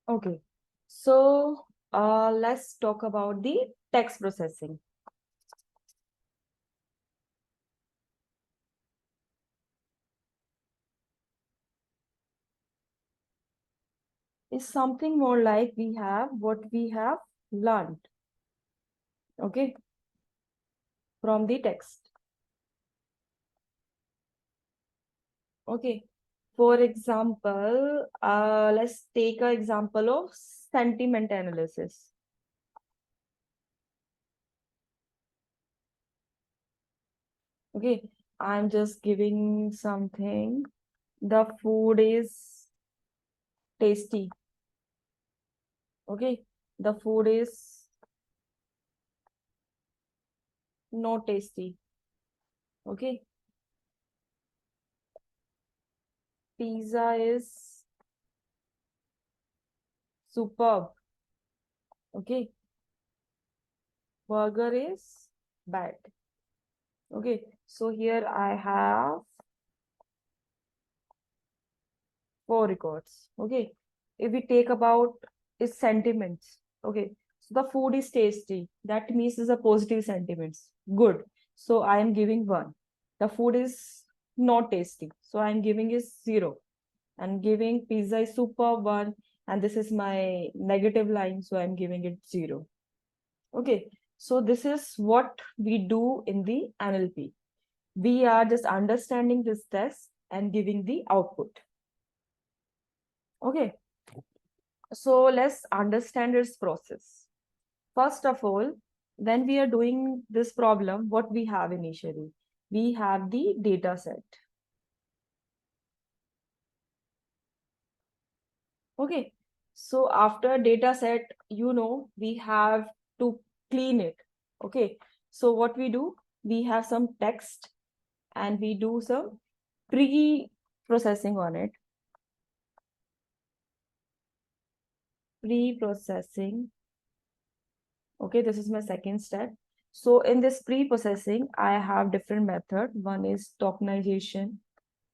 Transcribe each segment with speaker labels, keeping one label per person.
Speaker 1: Okay, so let's talk about the text processing. It's something more like we have what we have learned, okay, from the text. Okay, for example, let's take an example of sentiment analysis. Okay, I'm just giving something. The food is tasty. Okay, the food is not tasty. Okay, pizza is superb. Okay, burger is bad. Okay, so here I have 4 records. Okay, if we take about its sentiments. Okay, so the food is tasty. That means is a positive sentiments. Good. So I am giving 1. The food is not tasty. So I am giving is 0. And giving pizza is super 1. And this is my negative line. So I'm giving it 0. Okay. So this is what we do in the NLP. We are just understanding this test and giving the output. Okay. So let's understand its process. First of all, when we are doing this problem, what we have initially? We have the data set. Okay. So after data set, we have to clean it. Okay. So what we do, we have some text and we do some pre-processing on it. Pre-processing. Okay, this is my second step. So in this pre-processing, I have different method. One is tokenization.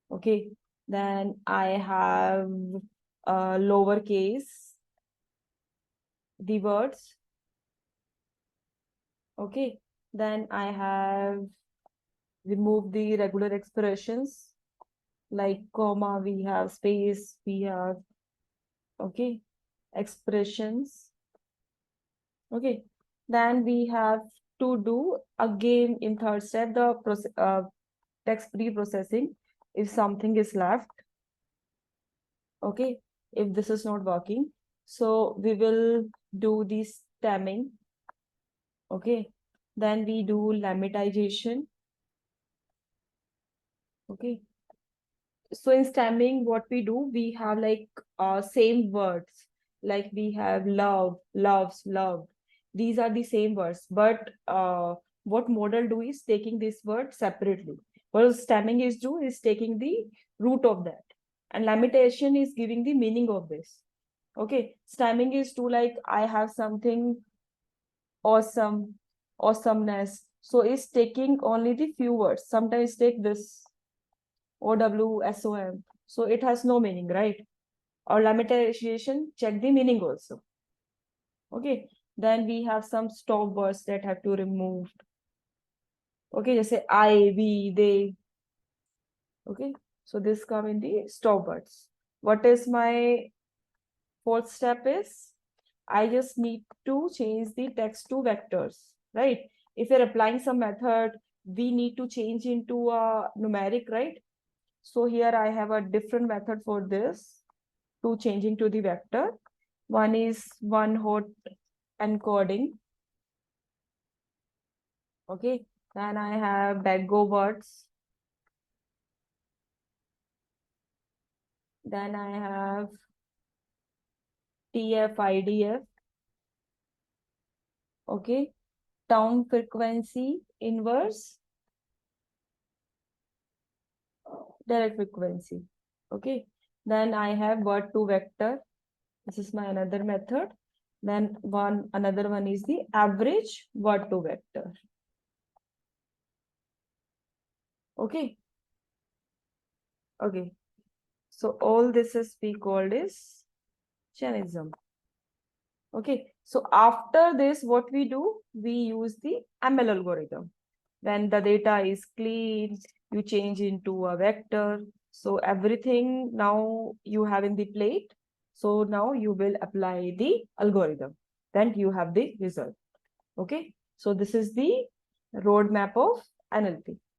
Speaker 1: Okay, then I have lowercase the words. Okay, then I have removed the regular expressions like comma, we have space, we have, okay, expressions. Okay, then we have to do again in third step the text pre-processing if something is left. Okay, if this is not working, so we will do the stemming. Okay, then we do lemmatization. Okay, so in stemming what we do, we have like same words, like we have love, loves, loved. These are the same words, but what model do is taking this word separately. What stemming is do is taking the root of that, and limitation is giving the meaning of this. Okay, stemming is to like I have something awesome, awesomeness. So it's taking only the few words. Sometimes take this OWSOM. So it has no meaning, right? Or limitation, check the meaning also. Okay. Then we have some stop words that have to remove. Okay, just say I, we, they. Okay. So this come in the stop words. What is my fourth step is? I just need to change the text to vectors, right? If you're applying some method, we need to change into a numeric, right? So here I have a different method for this to changing to the vector. One is one hot encoding. Okay. Then I have backgo words. Then I have TF-IDF. Okay. Town frequency inverse direct frequency. Okay. Then I have word to vector. This is my another method. Then another one is the average word to vector. Okay. Okay. So all this is we called is chainism. Okay, so after this, what we do, we use the ML algorithm. When the data is clean, you change into a vector. So everything now you have in the plate. So now you will apply the algorithm. Then you have the result. Okay, so this is the roadmap of NLP.